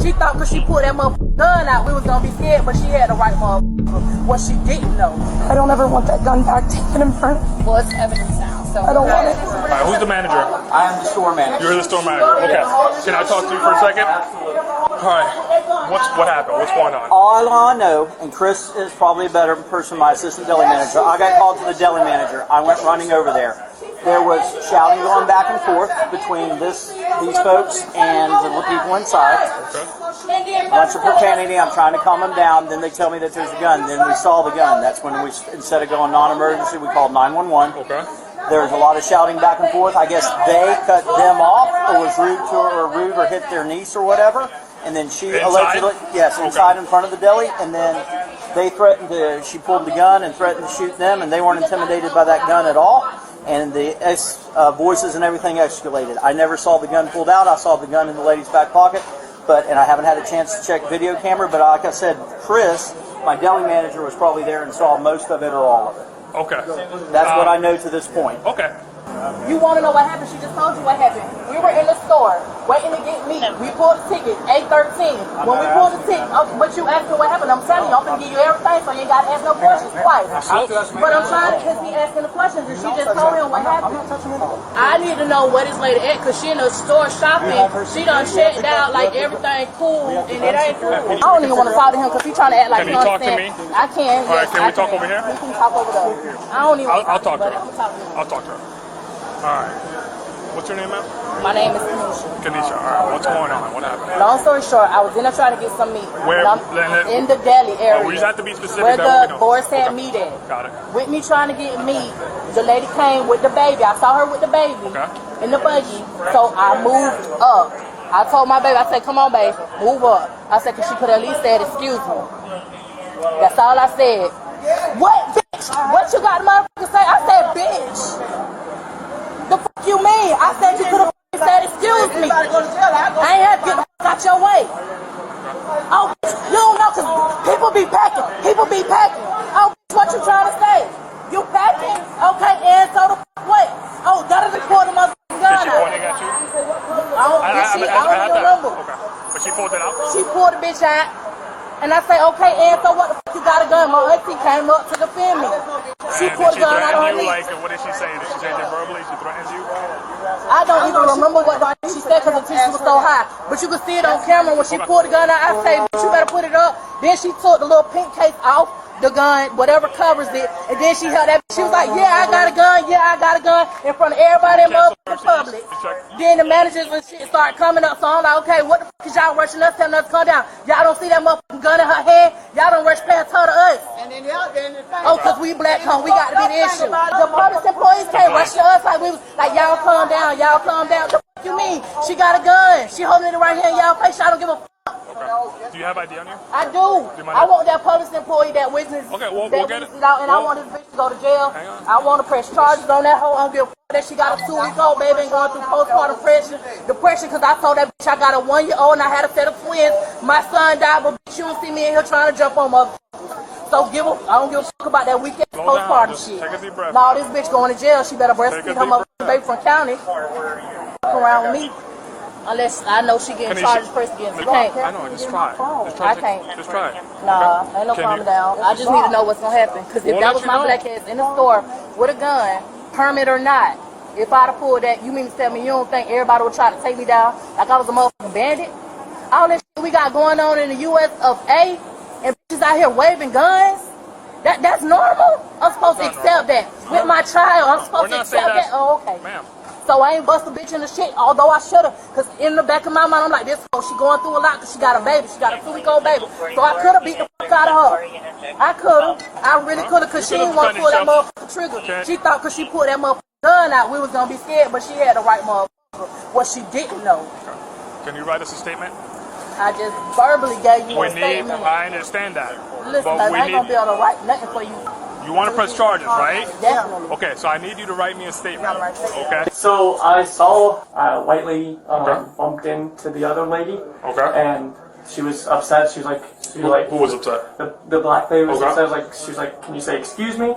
She thought because she pulled that motherfucking gun out, we was gonna be scared, but she had the right motherfucker. What she didn't know. I don't ever want that gun back taken in front. Well, it's evidence now, so. I don't want it. All right, who's the manager? I am the store manager. You're the store manager. Okay. Can I talk to you for a second? Absolutely. All right. What happened? What's going on? All I know, and Chris is probably a better person, my assistant deli manager. I got called to the deli manager. I went running over there. There was shouting going back and forth between these folks and the people inside. A bunch of profanity. I'm trying to calm them down. Then they tell me that there's a gun. Then we saw the gun. That's when we, instead of going non-emergency, we called 911. Okay. There was a lot of shouting back and forth. I guess they cut them off, or was rude to her, or rude, or hit their niece, or whatever. And then she allegedly, yes, inside in front of the deli. And then they threatened to. She pulled the gun and threatened to shoot them, and they weren't intimidated by that gun at all. And the voices and everything escalated. I never saw the gun pulled out. I saw the gun in the lady's back pocket, and I haven't had a chance to check video camera. But like I said, Chris, my deli manager, was probably there and saw most of it or all of it. Okay. That's what I know to this point. Okay. You want to know what happened? She just told you what happened. We were in the store waiting to get meat. We pulled the ticket, 8:13. When we pulled the ticket, but you asked me what happened. I'm telling you, I'm going to give you everything, so you ain't got to ask no questions twice. But I'm trying to, because he asking the questions, and she just told him what happened. I need to know what this lady at, because she in the store shopping. She done checked out like everything cool, and it ain't cool. I don't even want to talk to him, because he trying to act like Can you talk to me? I can. All right, can we talk over here? We can talk over there. I don't even I'll talk to her. her. I'll talk to her. All right. What's your name, ma'am? My name is Kanisha. Kanisha. All right. What's going on? What happened? Long story short, I was in there trying to get some meat. Where? I'm in the deli area. Oh, we just have to be specific. Where that the boys had meat at. Got it. With me trying to get meat, the lady came with the baby. I saw her with the baby in the buggy. So I moved up. I told my baby, I said, come on, babe, move up. I said, because she could at least said, excuse me. That's all I said. What, bitch? What you got to motherfucker say? I said, bitch. The fuck you mean? I said you could have said excuse me. I ain't have to get the fuck out your way. Oh, bitch, you don't know, because people be packing. People be packing. Oh, bitch, what you trying to say? You packing? Okay, and so the fuck what? Oh, that is the quarter motherfucking gun. Did she pointing at you? I don't even remember. Okay. But she pulled it out? She pulled the bitch out. And I say, okay, and so what the fuck you got a gun? My auntie came up to defend me. She pulled a gun out on me. Like, what did she say? Did she say that verbally? She threatened you? I don't even remember what she said because the tension was so high. But you could see it on camera when she pulled the gun out. I say, bitch, you better put it up. Then she took the little pink case off the gun, whatever covers it. And then she held that. She was like, yeah, I got a gun. Yeah, I got a gun. In front of everybody in motherfucking public. Then the managers and shit start coming up. So I'm like, okay, what the fuck is y'all rushing us, telling us to come down? Y'all don't see that motherfucking gun in her hand? Y'all don't rush past her to us. And then y'all because we black home, we got to be the issue. The public employees came rushing us like we was like, y'all calm down, y'all calm down. The fuck you mean? She got a gun. She holding it right here in y'all face. I don't give a fuck. Okay. Do you have ID on you? I do. I want that public employee that witness. Okay, we'll get it. Out, and I want this bitch to go to jail. I want to press charges on that hoe. I don't give a fuck that she got a 2-week-old baby and going through postpartum depression because I told that bitch I got a 1-year-old and I had a set of twins. My son died, but bitch, you don't see me in here trying to jump on motherfuckers. So I don't give a fuck about that weekend postpartum shit. Take a deep breath. No, this bitch going to jail. She better breastfeed her motherfucking baby from county. Fuck around with me. Unless I know she getting charged first against me. I know, just try it. I can't. Just try it. Nah, ain't no calming down. I just need to know what's going to happen. Because if that was my black ass in the store with a gun, permit or not, if I'd have pulled that, you mean to tell me you don't think everybody would try to take me down like I was a motherfucking bandit? All this shit we got going on in the U.S. of A, and bitches out here waving guns, that's normal? I'm supposed to accept that. With my child, I'm supposed to accept that? Oh, okay. Ma'am. So I ain't bust a bitch in the shit, although I should have. Because in the back of my mind, I'm like, this hoe, she going through a lot because she got a baby. She got a 2-week-old baby. So I could have beat the fuck out of her. I could have. I really could have because she didn't want to pull that motherfucking trigger. She thought because she pulled that motherfucking gun out, we was going to be scared, but she had the right motherfucker. What she didn't know. Can you write us a statement? I just verbally gave you a statement. I understand that. Listen, I ain't going to be able to write nothing for you. You want to press charges, right? Definitely. Okay, so I need you to write me a statement. Okay. So I saw a white lady bumped into the other lady. Okay. And she was upset. She was like, who was upset? The black lady was upset. She was like, can you say excuse me?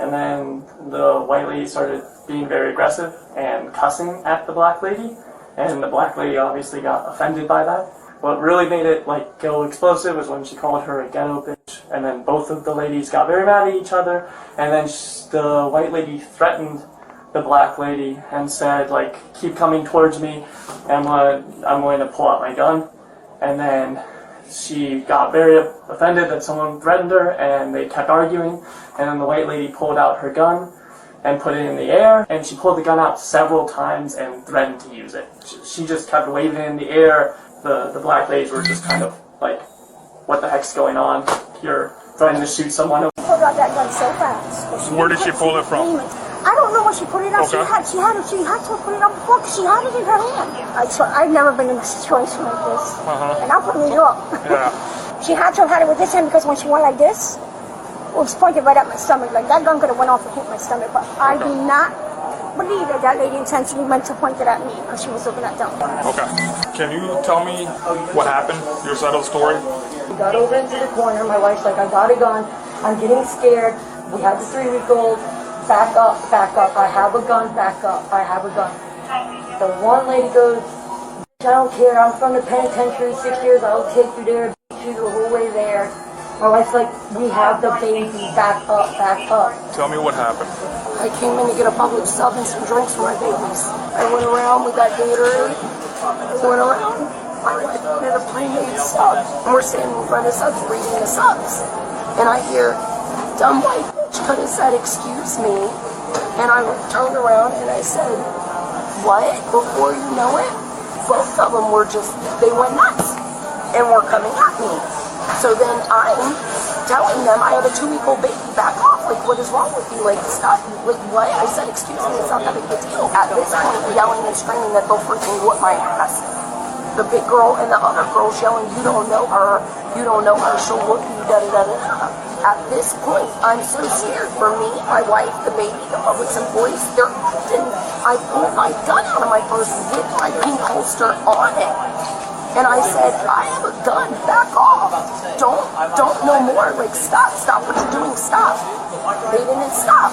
And then the white lady started being very aggressive and cussing at the black lady. And the black lady obviously got offended by that. what really made it like go explosive was when she called her a ghetto bitch, and then both of the ladies got very mad at each other, and then the white lady threatened the black lady and said, like, keep coming towards me, and I'm going to pull out my gun. And then she got very offended that someone threatened her, and they kept arguing, and then the white lady pulled out her gun and put it in the air, and she pulled the gun out several times and threatened to use it. She just kept waving it in the air. The black ladies were just kind of like, what the heck's going on? You're threatening to shoot someone. She pulled out that gun so fast. Where did she pull it from? I don't know when she put it up. Okay. She had to put it up before because she had it in her hand. I've never been in a situation like this. And I'm from New York. Yeah. She had to have had it with this hand because when she went like this, it was pointed right at my stomach. Like that gun could have went off and hit my stomach. But I do not believe that lady intentionally meant to point it at me because she was looking at them. Okay. Can you tell me what happened? Your side of the story? We got over into the corner. My wife's like, I got a gun. I'm getting scared. We had the 3-week-old. Back up, back up. I have a gun, back up. I have a gun. The one lady goes, I don't care. I'm from the penitentiary, 6 years. I'll take you there, beat you the whole way there. My wife's like, we have the baby. Back up, back up. Tell me what happened. I came in to get a public sub and some drinks for my babies. I went around with that Gatorade. Went around. My wife wanted a plain-made sub. And we're standing in front of subs reading the subs. And I hear, dumb white bitch could have said, excuse me. And I turned around and I said, what? Before you know it, both of them were just, they went nuts and were coming at me. So then I'm telling them I have a 2-week-old baby, back off. Like, what is wrong with you? Like, stop. Like, what? I said, excuse me, it's not that big a deal. At this point, yelling and screaming that they'll freaking whoop my ass. The big girl and the other girl yelling, you don't know her, she'll whoop you, da-da-da-da-da. At this point, I'm so scared for me, my wife, the baby, the public employees. I pulled my gun out of my purse with my pink holster on it. And I said, I have a gun, back off. Don't no more. Like, stop what you're doing, stop. They didn't stop.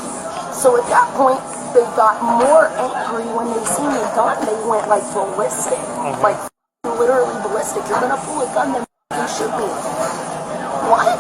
So at that point, they got more angry when they seen the gun. They went like ballistic, like literally ballistic. You're gonna pull a gun, then you shoot me. What?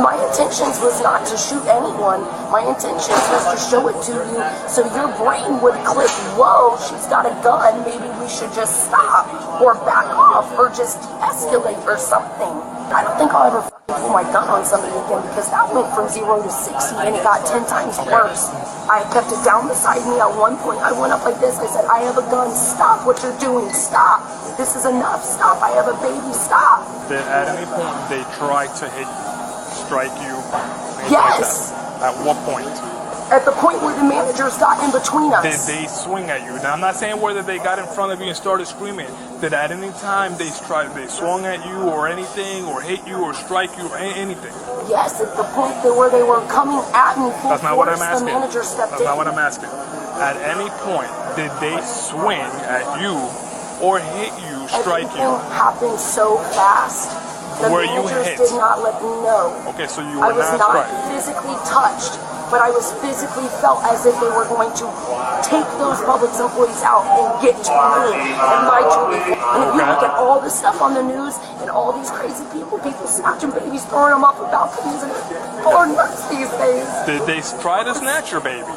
My intentions was not to shoot anyone. My intentions was to show it to you so your brain would click, whoa, she's got a gun, maybe we should just stop or back off or just de-escalate or something. I don't think I'll ever pull my gun on somebody again because that went from 0 to 60 and it got 10 times worse. I kept it down beside me. At one point I went up like this. I said, I have a gun, stop what you're doing, stop. This is enough, stop, I have a baby, stop. Did at any point they tried to hit you, strike you? Yes. Like at what point? At the point where the managers got in between us. Did they swing at you? Now I'm not saying whether they got in front of you and started screaming. Did at any time they swung at you or anything, or hit you or strike you or anything? Yes, at the point where they were coming at me full That's not what I'm force, asking. the manager stepped That's in. not what I'm asking. At any point did they swing at you or hit you, strike you? Everything happened so fast. The Were you managers hit? did not let me know. Okay, so you I were was not not strike. physically touched, but I was physically felt as if they were going to take those public employees out and get to me and my children. And if you look at all the stuff on the news and all these crazy people snatching babies, throwing them off of balconies, and people are nuts these days. Did they try to snatch your baby?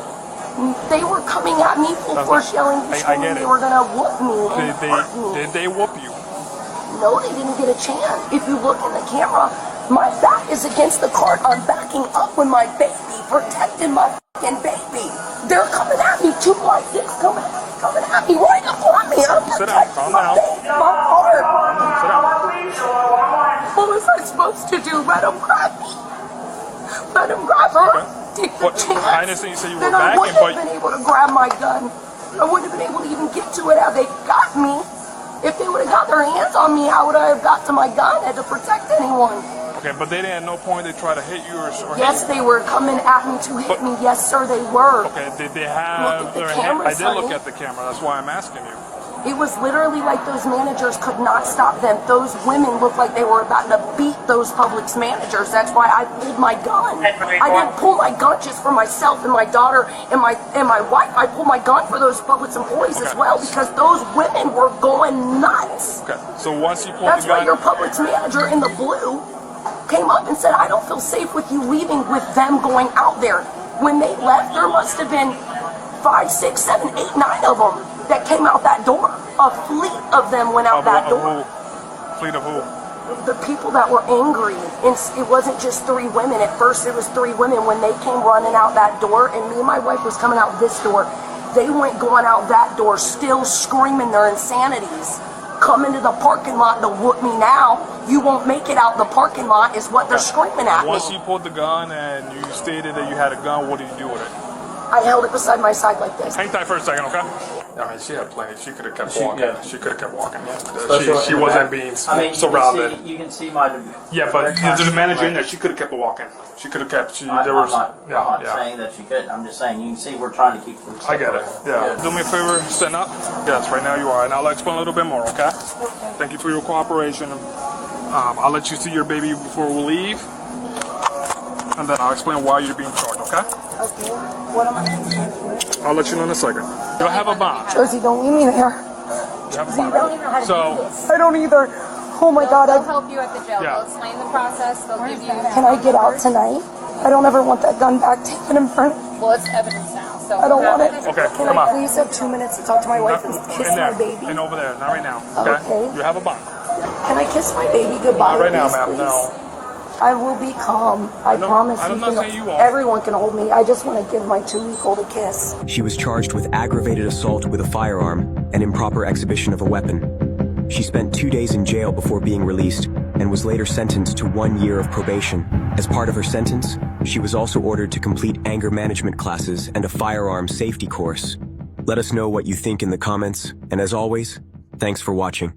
They were coming at me full force, yelling, I get it. they were gonna whoop me and hurt me. Did they whoop you? No, they didn't get a chance. If you look in the camera, my back is against the cart. I'm backing up with my baby, protecting my fucking baby. They're coming at me, 2 like this, coming at me, right up on me. I'm Sit down, protecting calm my down. baby, my heart. Sit down. What was I supposed to do? Let them grab me? Let them grab her? Take the But chance? I understand you said you were Then I backing, wouldn't have but been able to grab my gun. I wouldn't have been able to even get to it. How they got me. If they would have got their hands on me, how would I have got to my gun and to protect anyone? okay, but they didn't at no point they try to hit you or Yes, hit you. they were coming at me to hit me. Yes, sir, they were. Okay, did they Look have at the their camera, hand? I did look Sonny. at the camera. That's why I'm asking you. It was literally like those managers could not stop them. Those women looked like they were about to beat those Publix managers. That's why I pulled my gun. I didn't pull my gun just for myself and my daughter and my wife. I pulled my gun for those Publix employees as well because those women were going nuts. Okay. So once you pulled That's the gun, why your Publix manager in the blue came up and said, I don't feel safe with you leaving with them going out there. When they left, there must have been 5, 6, 7, 8, 9 of them that came out that door. A fleet of them went out that door. Fleet of who? The people that were angry. And it wasn't just 3 women. At first it was 3 women. When they came running out that door, and me and my wife was coming out this door, they went going out that door still screaming their insanities. Come into the parking lot to whoop me now. You won't make it out the parking lot is what they're screaming at me. Once you pulled the gun and you stated that you had a gun, what did you do with it? I held it beside my side like this. Hang tight for a second, okay? I mean, she had plenty. She could have kept walking. yeah. She could have kept walking. Especially She in the wasn't back. being I mean, surrounded. you can see my. Yeah, but there's a manager in there. She could have kept walking. She could have kept. I'm There was. not saying that you couldn't. I'm just saying you can see we're trying to keep them I get it. Yeah. separated. Do me a favor, stand up. Yes, right now you are, and I'll explain a little bit more. Okay. Thank you for your cooperation. I'll let you see your baby before we leave, and then I'll explain why you're being charged. Okay. Okay. What am I? I'll let you know in a second. You'll have a bond. Josie, don't leave me there. You have a bond. So. I don't either. Oh my God. They'll help you at the jail. Yeah. They'll explain the process. They'll give you. Can I get out tonight? I don't ever want that gun back taken in front. Well, it's evidence now. So I don't want it. Okay, Can come I on. please have 2 minutes to talk to my wife and kiss In my there, baby? and over there, not right now. Okay. Okay. You have a bond. Can I kiss my baby goodbye? Not right now, please, ma'am. please? No. I will be calm. I No, promise I'm you. not saying you won't. Everyone can hold me. I just want to give my 2-week-old a kiss. She was charged with aggravated assault with a firearm and improper exhibition of a weapon. She spent 2 days in jail before being released and was later sentenced to 1 year of probation. As part of her sentence, she was also ordered to complete anger management classes and a firearm safety course. Let us know what you think in the comments, and as always, thanks for watching.